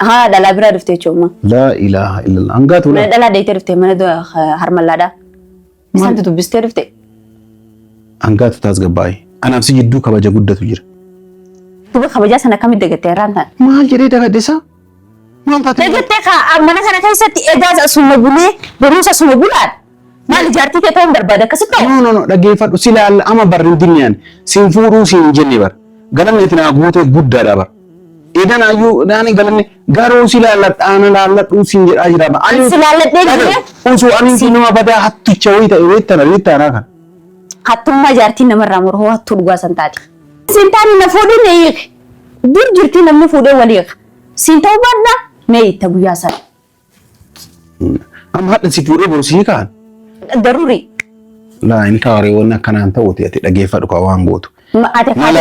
ها دلا برا دفتي شوما لا إله إلا الله أنقات ولا دلا ديت دفتي من دو هرملادا سانت دبستي دفتي أنقات تازقباي أنا بسي جدو كبجة قدة تجير تبغى خبجة سنة كم دقيقة رانتا ما جري دقة دسا ما تاتي دقيقة كا أمانة كنا كيسة إجازة أسمع بولي بروس أسمع بولاد ما لجارتي كتوم بربادة كسيتو no دقيقة فات وسيلا أما برين دنيان سينفورو سين جنبر قالن إتنا أقوته قدة دابر إذا أيو داني قالن قارو سيلا أنا لا توسين أجرا ما أيو سيلا لتني وشو أنا فينو ما بدأ حتى تشوي ترى كان حتى ما جارتي نمر رامور هو حتى لغوا سنتاتي سنتاني نفودي نيك دور جرتي نمفودي وليك سنتو بدنا نيك تبو ياسر أم هذا سيفوري بروسي كان ضروري لا إنك أريونا كان أنت وتياتي دقيقة فات كوان بوتو ما أتفهم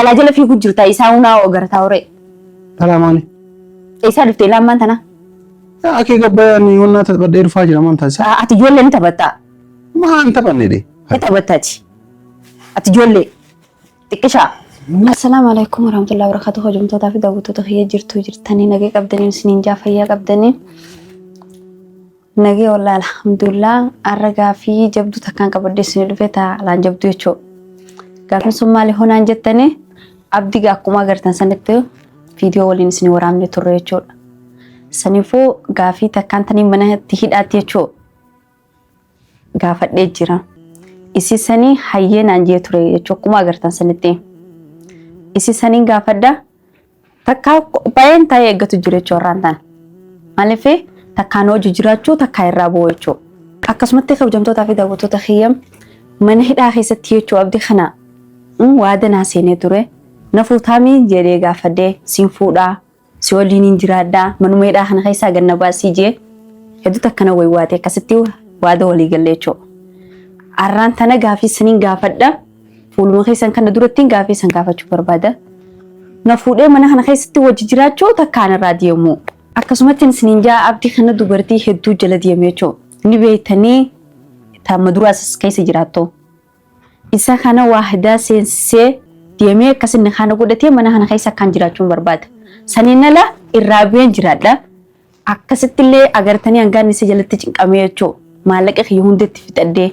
لا جل في كجرتا يساونا وقرتا وري تلا ماني يسالف تلا ما أنتنا أكيد قبلني ولا تبدأ فاجر ما أنت سا أتجول لي أنت بتا ما أنت بني دي أنت بتاتي أتجول لي تكشا السلام عليكم ورحمة الله وبركاته جمتو تافي داوتو تخيا جرتاني نجي قبدني سنين جافيا قبدني نجي والله الحمد لله أرجع في جبدو تكان قبدي سنين فيتا لان جبدو يشو قافن سومالي هنا جتني أبدي قاكوما قرتن سنتو فيديو ولين سنين ورامني توري يشو سنفو قافي تكان تاني منه تهيد آتي يشو قافت ليجرا isi sani hayyeen anjee ture jechuun agartan sanitti isi saniin gaafadda takka baay'een taa'ee eeggatu jira jechuun tan maaliif takkaan hojii jiraachuu takkaa irraa bu'u jechuudha akkasumatti kabajamtootaa fi daawwattoota khiyyam mana hidhaa keessatti jechuun abdii kana waada naa seenee ture na fuutaamii jedhee gaafadde siin fuudhaa si waliin hin jiraadhaa manuma hidhaa kana keessaa ganna baasii jee hedduu takkana waywaatee akkasitti waada walii galee jechuudha. Arraan tana gaafii saniin gaafadha fuuluma keessan kana durattiin gaafii san gaafachuu barbaada na fuudhee mana kana keessatti wajji jiraachuu takkaan irraa deemu akkasumatti siniin jaa abdii kana dubartii hedduu jala deemee jechuudha ni beeytanii taama duraas keessa jiraattu isa kana waahidaa seensisee deemee akkasinni kana godhatee mana kana keessa kan jiraachuun barbaada saniin ala irraa bu'een jiraadha akkasitti illee agartanii hangaan isa jalatti cinqamee jechuudha maallaqa kiyya hundatti fixadhee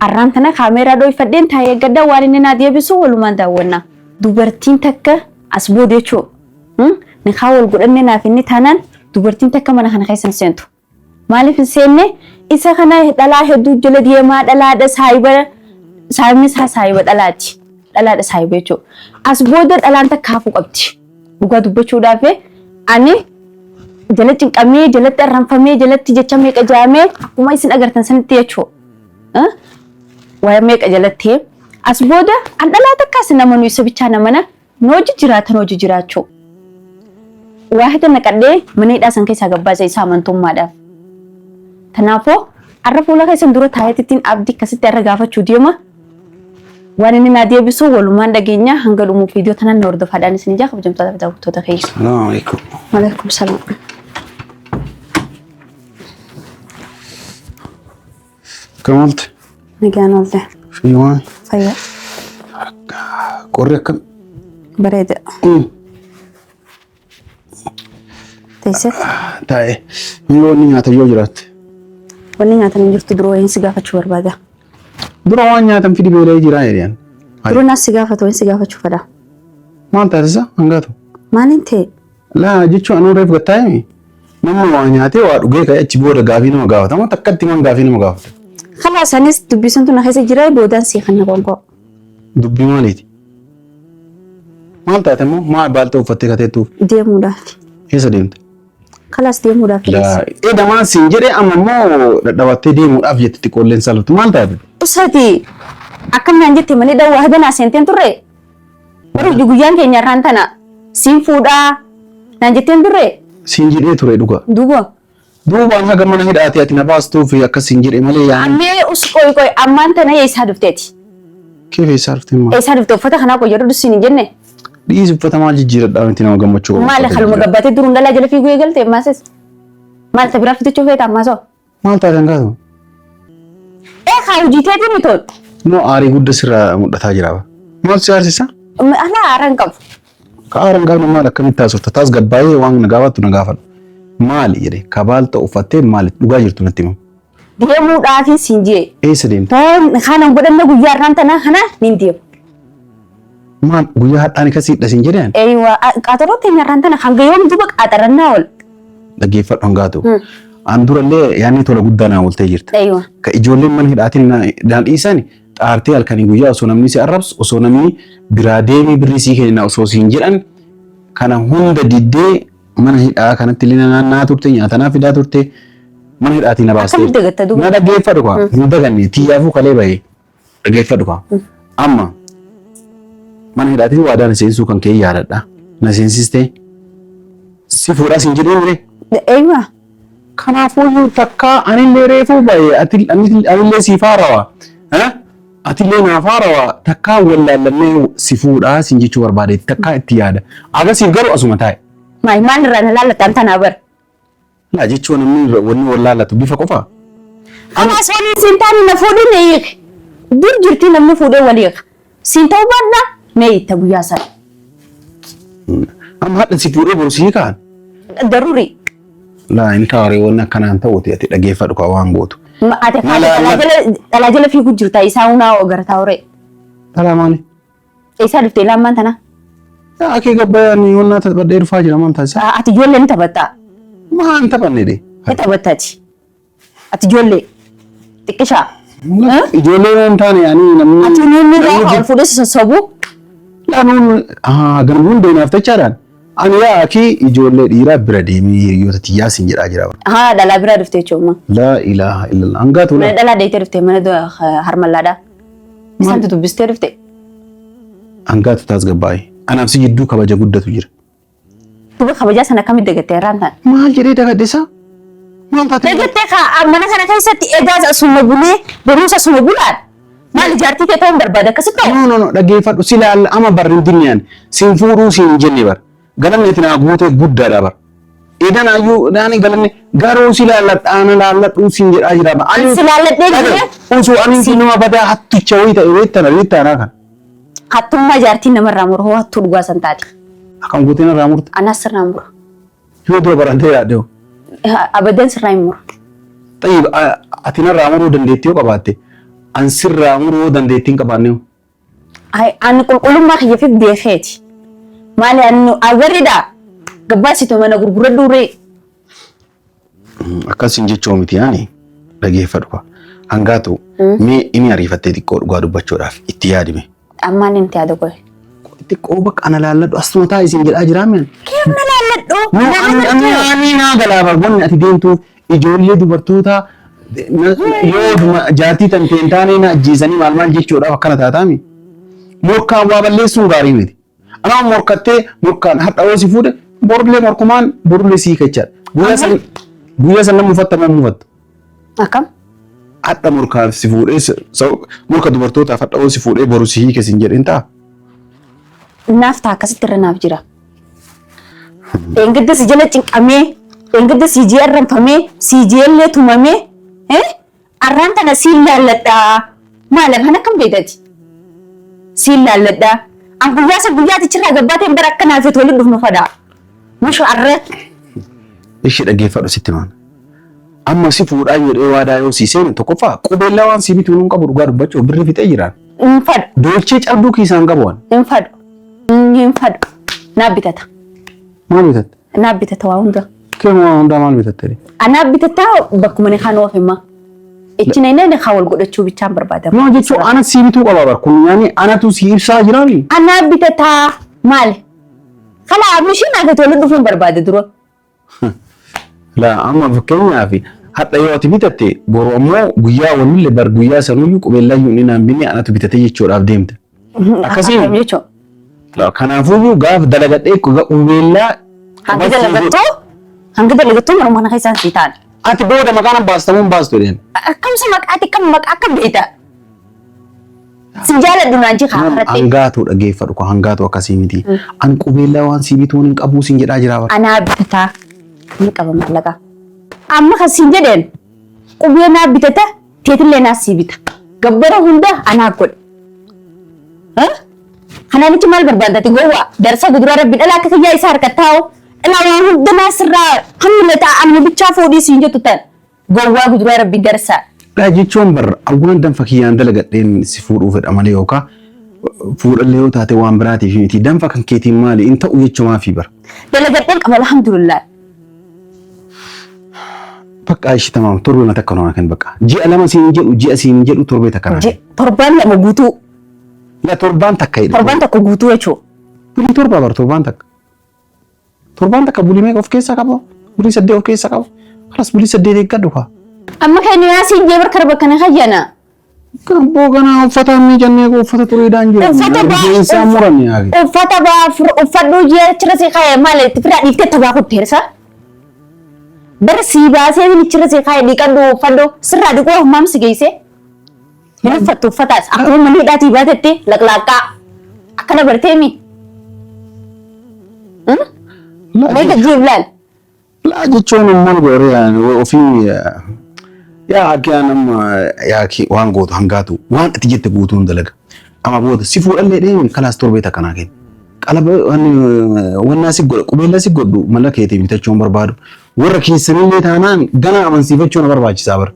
arraan tana kaameeraa dhoofadheen taa'ee gadda waan inni naa deebisu walumaan daawwanna dubartiin takka as boodee jechuudha ni wal godhannee naaf inni taanaan dubartiin takka mana kana keessa seentu maaliif hin seenne isa kana dhalaa hedduu jala deemaa dhalaadha saayiba dhalaadha saayiba jechuudha as booda dhalaan takka hafuu qabdi dhugaa dubbachuudhaaf ani jala cinqamee jalatti arranfamee jalatti jecha meeqa jaamee akkuma isin agartan sanitti jechuudha. Waa'ee meeqa jalatti as booda an dhalaa takkaas namoonni isa bichaa namana hojii jiraatan hojii jiraachuu waahida naqadhee mana hidhaa san keessaa gabbaasa isaa amantummaadhaaf kanaafuu arra fuula keessan dura taa'eettiin abdii akkasitti arra gaafachuu deema waan inni naa deebisu walumaan dhageenya hanga dhumuu viidiyoo tanaan hordofaadhaan isin ijaa kabajamtoota fi daawwattoota keessa. Salaamu alaikum. Waalaikum salaam. كم قلت؟ نجانا الله. في وين؟ فيا. قرية كم؟ بريدة. تيسير؟ تاي. من لون نيات يوجرات. ونيات نجرت دروين سقافة شو بربادة. دروين نيات في دي بيلاي جراي يعني. درو ناس سقافة وين سقافة شو فدا. ما أنت هذا أنقاته. ما ننتهي. لا جيتشو أنا ريف قتايمي. ما نياتي وأرجع كأي بورد قافين ما قافته ما تكتي ما قافين ما قافته. خلاص أنا دبيسون تناخذ جراي بودان سيخنا بونكو. دبي مالتي. مالتا تمو ما بالتو فتك تيتو. دي مودافي. إيش ديمت؟ خلاص دي مودافي. لا إيه ده ما سينجري أما مو دواتي دي مودافي تتكلم سالت مالتا ده. أساتي أكمل نجتي مني ده واحد أنا سنتين ترى. baru juguyan kenya rantana simfuda nanjetin dure sinjire ture duga anga gamana hidati ati nabastu fi akka sinjire male yani ame uskoy amanta na yesa dufteti kif yesa duftema yesa dufto fata kana ko yoro dusini jenne dizu fata ma jijira dawanti na gammacho male khalma gabbate durun dala jala fi go yegalte mases mal tabira fiti chofeta maso mal ta dangazo khawjite dimito no ari gudda sira mudata jiraba mal siyar sisa ana aran kaf Kaaran gaafna maal akkamitti taasifta taas gabbaayee waan nagaafatu nagaafadhu. Maali jedhee kabaalta uffattee maali dhugaa jirtu natti himu. Deemuudhaafi siin jee. Eessa deemte? Kanan godhanna guyyaa irraan tanaa kana nin deemu. Maal guyyaa hadhaan akkasiidha siin jedheen? Eeywa qaxaroo teenya irraan tana hanga yoom duuba qaxarannaa ol. Dhaggeeffadhu hangaatu. An durallee yaadni tola guddaa naa ooltee jirta. Eeywa. Ka ijoolleen mana hidhaatiin naan dhiisani xaartee halkanii guyyaa osoo namni si arrabsu osoo namni biraa deemee birrii sii kenna osoo siin jedhan kana hunda diddee mana hidhaa kanatti illee naannaa turte nyaata naa fidaa turte mana hidhaatiin na baastee. Akkamitti dagatta duuba? Na dhaggeeffadhu kwa hin daganne xiyyaafuu kalee bahee dhaggeeffadhu kwa. Amma mana hidhaatiin waadaan seensisuu kan kee yaadadha. Na seensistee si fuudhaa siin jedhee Eeywa. Kanaafuu takka anillee reefuu bahee anillee siif haarawaa. Atillee naaf haarawaa takka wallaallamee si fuudhaa siin jechuu barbaade takka itti yaada. Agasiif garuu asuma taa'e. Maal irraa na laallattaan tanaa bar. Laa jechuun namni wanni wallaallatu bifa qofaa. Anas waliin siin taane na fuudhee na hiika. Dur jirti namni fuudhee wal hiika. Siin ta'uu baadhaa na hiitta guyyaa sana. Amma hadha si fuudhee boru si hiikaan. Daruuri. Laa inni kaawwaree wanni akkanaan ta'uuti ati dhaggeeffadhu kwa waan gootu. Ate dhalaa jala fiiguu jirta isaa hunaa gartaa horee. Dhalaa maali? Isaa dhuftee lammaan tana. Akee gabbayaan wannaa taphadhee dhufaa jira maan taasisaa? Ati ijoollee ni taphattaa. Maan taphanne de? Ni taphattaati. Ati ijoollee xiqqishaa. Ijoollee waan taane yaani namni. Ati namni irraa ol fuudhee sossobuu. Laanuun ganamuun deemaaf tachaadhaan. Ani yaa akii ijoollee dhiiraa bira deemee hiriyoota xiyyaa siin jedhaa jira. Dhalaa bira dhuftee jechuudha. Laa ilaaha illallah. Hangaatu Mana dhalaa deetee dhuftee mana harmallaadhaa. Isaan dubbistee dhuftee. Hangaatu taas gabbaa'e. Anaaf si jidduu kabaja guddatu jira. Duuba kabajaa sana akkamitti dagattee irraan ta'a? Maal jedhee dagaddeessa? Maal taate? Dagattee mana kana keessatti egaa asuma bulee barumsa asuma bulaan. Maal ijaartii kee ta'uun barbaada akkasitti ta'u? No dhaggeeffadhu si laalla ama barri hin dinniyaan siin fuudhuu siin jenne bar. Galanni itti naa guutee guddaadha bar. Edan ayyuu naani galanni garuu si laalladhaan laalladhuu siin jedhaa jira. Si laalladhee jiree? Osoo ani nama badaa hatticha wayii ta'e weettanaa kan. Hattummaa ijaartiin namarraa muru hoo hattuu dhugaa san taate. Akkam guutiin irraa murte? Anas sirraa mura. Yoo dura barantee yaaddeewu. Abadan sirraa hin muru. Tayyib ati narraa muruu dandeettii yoo qabaatte an sirraa muruu dandeettii hin qabaanneewu. Ani qulqullummaa kiyyaafif beekeeti. Maali ani agarriidhaa gabbaasitu mana gurguradhu ree. Akkasin jechuu miti yaani dhaggeeffadhu kwa. Hangaatu mee inni ariifattee xiqqoo dhugaa dubbachuudhaaf itti yaadime. Ammaan inni yaada qoye. Xiqqoo bakka ana laalladhu asuma taa'e isin jedhaa jiraa mi'an. Keem na laalladhu. Ani naa galaafaa wanni ati deemtuuf ijoollee dubartoota yoo jaartii tanteen taanee na ajjeesanii maal jechuudhaaf akkana taataami. Morkaan waa balleessuun gaarii miti. Anaa morkattee morkaan hadha yoo si fuudhe borullee morkumaan borullee sii kachaadha. Guyyaa san nama mufatta mufattu. Akkam? Hadha morkaan si fuudhee morka dubartootaaf hadha yoo si fuudhee boru si hiike sin jedhin ta'a. Naaf ta'a akkasitti irra naaf jira. Engidda si jala cinqamee, engidda si jee arranfamee, si jeellee tumamee, arraan tana siin laalladhaa. Maala kana kam beekati? Siin laalladhaa. An guyyaatichi irraa gabbaateen bara akka naafeet waliin dhufnu fadaa. Musho arreet. Ishee dhaggeeffadhu sitti maan. Amma si fuudhaa jedhee waadaa yoo si seene tokkoffaa qubeellaa waan si bituu nuun qabu dhugaa dubbachuuf birri fixee jiraan. Hin fadhu. Dolchee cabduu kiisaan qabu waan. Hin fadhu. Hin fadhu. Naaf bitata. Maal bitatte? Naaf bitata waa hunda. Keema waa hundaa maal bitatte? Anaaf bitataa bakkuma ni kaan oofimmaa. Ichina inni hawal godhachuu bichaan barbaadamu. Yoo jechuun ana si bituu qaba bar kun yaani anatu si ibsaa jiraani. Anaaf bitataa maali? Kalaa mishiin akka tole dhufuun barbaade dura. La amma fakkeenyaaf hadha yoo ati bitatte boru ammoo guyyaa walillee bar guyyaa sanuyyuu qubeellaa yuuni naan binne anatu bitate jechuudhaaf deemte. Akkasiin jechuun. Kanaafuu gaaf dalagadhee qubeellaa hanga dalagattuu maruma kana keessaan sii ta'an. Ati booda maqaan baastamuun baastu dheen. Akkamsa maqaati kam maqaa akka beekta. Si jaaladhu naan jika harate. Hangaatu dhaggeeffadhu ko hangaatu akkasii miti. An qubeellaa waan si bituun hin qabu sin jedhaa jira. Anaa bitataa ni qaba mallaqa. Amma kan siin jedheen qubeellaa bitata teetillee naas si bita. Gabbara hunda anaa godhe. Kananichi maal barbaadati gowwaa darsa guduraa rabbi dhalaa akka kiyyaa isaa harkattaa'u dhalaa waan hundanaa sirraa hamma ta'an bichaa fuudhii siin jettu tan gowwaa guduraa rabbi darsa. Jechuun bar awwaan danfa kiyyaan dalagadheen si fuudhuu fedha malee yookaan fuudhallee yoo taate waan biraatiif miti danfa kan keetiin maali in ta'u jechuumaa fi bar. Dalagadheen qaba alhamdulillah. Bakka ishii tamaam torbee mata kanaa kan bakka ji'a lama siin jedhu ji'a siin jedhu torbee takka. Torbaan lama guutuu. La torbaan takka jedhu. Torbaan takka guutuu jechuudha. Bulii torba bar torbaan takka. Torbaan takka bulii meeqa of keessaa qaba? Bulii 8 of keessaa qaba. Kanas bulii 8 eeggadhu kaa. Amma kan yaasiin jeebar karba kana hayyana. Kan boogana uffata inni jennee uffata turiidhaan jiru. Uffata muranii yaaqi. Uffata uffadhu ji'a chira si kaya malee fira dhiiftee tabaa kutteersa. Bar si baasee ni chira si kaya dhiqadhu uffadhu sirraa dhiquu maam si geesse. Hin uffattu uffataas akkuma manni dhaatii baatetti laqlaaqaa akkana bartee mi. Meeqa jiiblaan. Laa jechuun immoo gooree ofii yaa akka nama yaa waan gootu hangaatu waan ati jette guutuun dalaga. Amma booda si fuudhallee deemi kalaas torbee takkanaa kenna. Qalaba wannaa si godhu qubeella si godhu mala keetii bitachuun barbaadu. Warra keessanillee taanaan gana amansiifachuun barbaachisaa bara.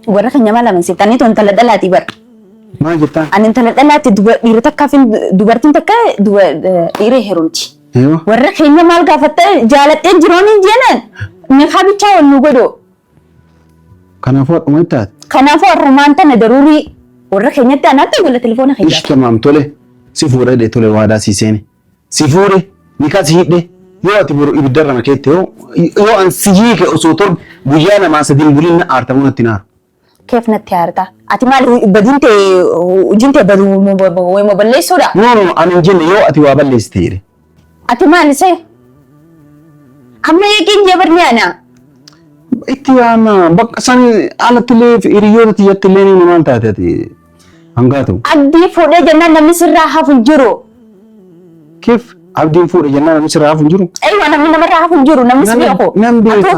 Warra keenya maal amansiiftanii toon intala dhalaati bara. Maal jettaan? Ani intala dhalaati dhiira takkaa fi dubartiin takka dhiira heerumti. Warra keenya maal gaafatta jaalatteen jiroon hin jeenan meeqaa bichaa wal nu godhu. Kanaafuu akkuma ittaati. Kanaafuu harrumaan tana daruurii warra keenyatti anaatti gola telefoona keenya. Ishee tamaam tole si fuudhee tole waadaa si seene si fuudhe ni kasi hidhe yoo ati boru ibiddarra makeette yoo an si hiike osoo torba guyyaa namaa sadiin bulinna aartamuu natti naaru. Keef natti aarta ati maal jinte badu wayima balleessuudha. No ani hin jenne yoo ati waa balleessite jedhe. Ati maal isee amma eegin jebarni ana. Itti yaana bakka san alattillee hiriyoota tiyyattillee ni maal taate ati hangaatu. Abdii fuudhee jennaan namni sirraa hafu hin jiru. Keef abdiin fuudhee jennaan namni sirraa hafu hin jiru. Eeyyuu namni namarraa hafu hin jiru namni si beeku. Nam beeka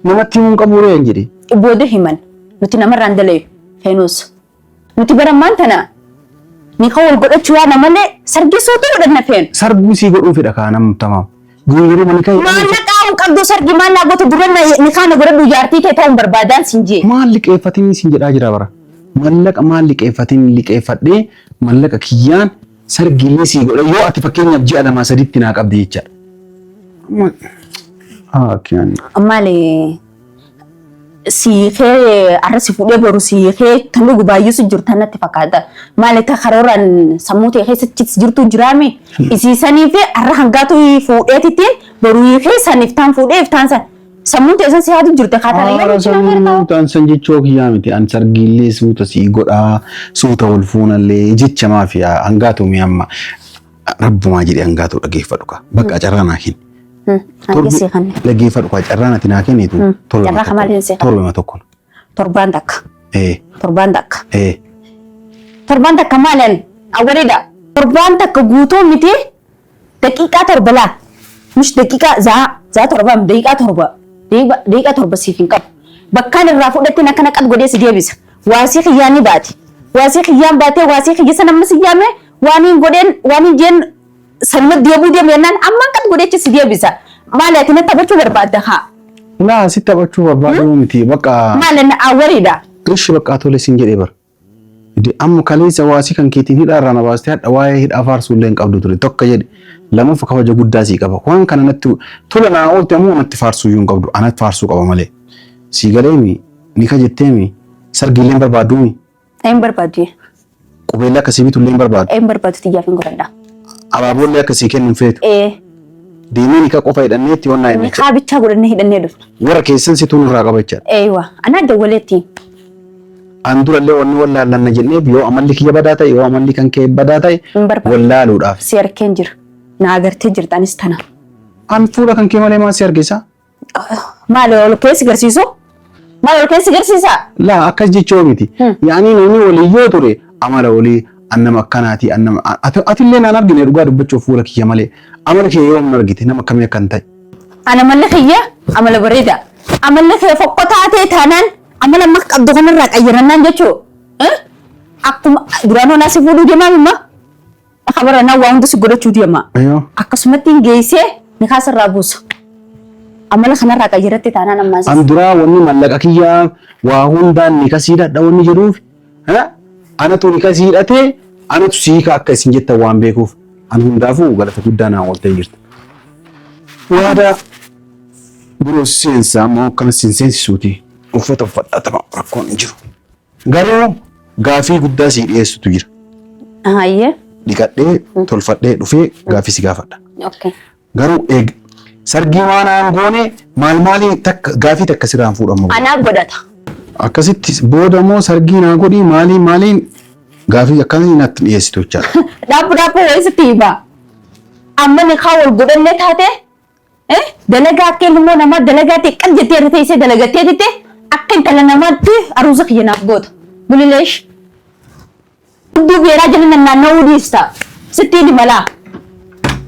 namatti himuun qabu ree hin jedhe. Booda himan nuti namarraan dalayu feenuus nuti barammaan tana ni kan wal godhachuu yaana malee sargi sootuu godhanna feenu. Sarguu sii godhuu fedha kaa nam tamaam. Guyyuu mani kai. Maallaqaa qabdu sargi maallaa goota duranna ni kaana godhadhu jaartii kee ta'uun barbaadaan siin jee. Maal liqeeffatiin siin jedhaa jira bara. Mallaqa maal liqeeffatiin liqeeffadhee mallaqa kiyyaan sargiillee sii godha yoo ati fakkeenyaaf ji'a lamaa sadiitti naa qabdi jechaadha. Maali siikee arrasi fuudhee boru siikee kan dhugu baay'eesu jiru tan natti fakkaata. Maali ta karooraan sammuu ta'e keessatti jirtu jiraame isiisanii fi arra hangaatu fuudheetittiin boru hiikee saniif taan fuudhee iftaan san sammuu ta'e san siyaatu jirte kaatanii yoo sammuu taan san jechoo kiyyaa miti an sargiillee suuta sii godhaa suuta wal fuunallee jecha maafiyaa hangaatu mi amma rabbumaa jedhee hangaatu dhageeffadhu ka bakka carraa naa kenni. Dhaggeeffadhu ka carraa natti naa kennitu torbee tokko. Torbaan takka. Torbaan takka. Torbaan takka maalan awwareedha. Torbaan takka guutuu miti daqiiqaa torba laa. Mish daqiiqaa zaa torbaam daqiiqaa torba. Daqiiqaa torba siif hin qabu. Bakkaan irraa fudhattiin akkana qad godhee si deebisa. Waasii kiyyaan ni baati. Waasii kiyyaan baatee waasii kiyya sana amma si yaame waan hin godheen waan hin jeen sanuma deebuu deemnaan amma qad godheechi si deebisa. Maali ati natti taphachuu barbaadda haa? Laa si taphachuu barbaadu miti bakka. Maali na awwariidha. Ishi bakka tole siin jedhee bara. Amma kaleessa waasii kan keetiin hidhaarraa na baastee hadha waa'ee hidhaa faarsuullee hin qabdu ture tokko jedhe lamaffa kabaja guddaa sii qaba waan kana natti tola naa oolte ammoo natti faarsuu hin qabdu anatti faarsuu qaba malee sii galeemi ni ka jetteemi sargiillee barbaadduumi. Hin barbaaddu. Qubeellee akkasii bitullee hin barbaaddu. Hin barbaaddu xiyyaaf hin godhadha. Abaaboollee akkasii kennuun feetu. Deemee ni ka qofa hidhanneetti waan naa hin jecha. Ni bichaa godhannee hidhannee dhufna. Warra keessan situu nurraa qaba jechaadha. Eeywa anaa dawwaleetti. An durallee wanni wallaallanna jennee yoo amalli kiyya badaa ta'e yoo amalli kan kee badaa ta'e wallaaluudhaaf. Si argeen jira. Na agartee jirtanis tana. An fuula kan kee malee maal si argisa? Maali ol keessi garsiisu? Maali ol keessi garsiisa? Laa akkas jechoo miti. Yaani namni walii yoo ture amala walii annama akkanaati annama atillee naan argine dhugaa dubbachuuf fuula kiyya malee amala kee yoo argite nama akkamii akkan ta'e. Ana amala kiyya amala bareeda. Amala kee fokkotaa ta'e taanaan amala amma qabdu kanarraa qayyarannaan jechuu akkuma duraan onaa si fuudhuu deemaa mimma Khabara na waa hunda si godhachuu deema. Ayyoo. Akkasumatti hin geessee ni kaasirraa buusa. Amala kanarraa qayyiraatti taanaan ammaas. An duraa wanni mallaqa kiyyaa waa hundaan ni kasiidhadha wanni jedhuuf anatu ni kasiidhatee anatu siika akka isin jettan waan beekuuf an hundaafuu galata guddaa naa ooltee jirta. Waada biroo seensaa moo akkana seensisuuti uffata uffadhaa tapha rakkoon hin jiru. Garuu gaafii guddaa sii dhiyeessutu jira. Hayyee. Dhiqadhee tolfadhee dhufee gaafii si gaafadha. Okay. Garuu sargii waan aan goone maali takka gaafii takka sirraan fuudhamu. Anaa godhata. Akkasitti booda moo sargii naa godhii maaliin gaafii akkasii natti dhiyeessitu jechaadha. Dhaabbu wayisitti hiba. Amma ni kaa wal godhannee taate dalagaa akka ilmoo namaa dalagaa xiqqaan jettee irra teessee dalagattee jettee akka intala namaatti aruusa kiyya naaf goota. Bulileesh. Hudduu beeraa jala naanna'uu dhiista. Sittiin malaa.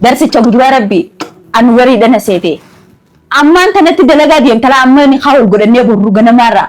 Darsicha gujuraa rabbii. Anu wariidha na seete. Ammaan tanatti dalagaa deemtala amma ni kaa wal godhannee borru ganamaarraa.